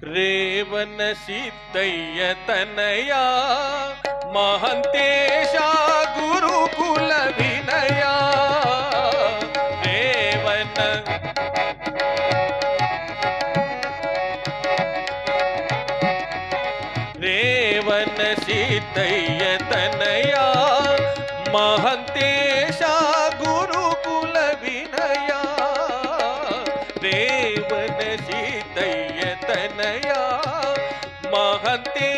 ರೇವನ Siddaiah ತನಯ Mahantesha Gurukula Vinaya ರೇವನ Siddaiah ತನಯ Mahantesha Gurukula Vinaya ರೇವನ Siddaiah ತನಯ Mahantesha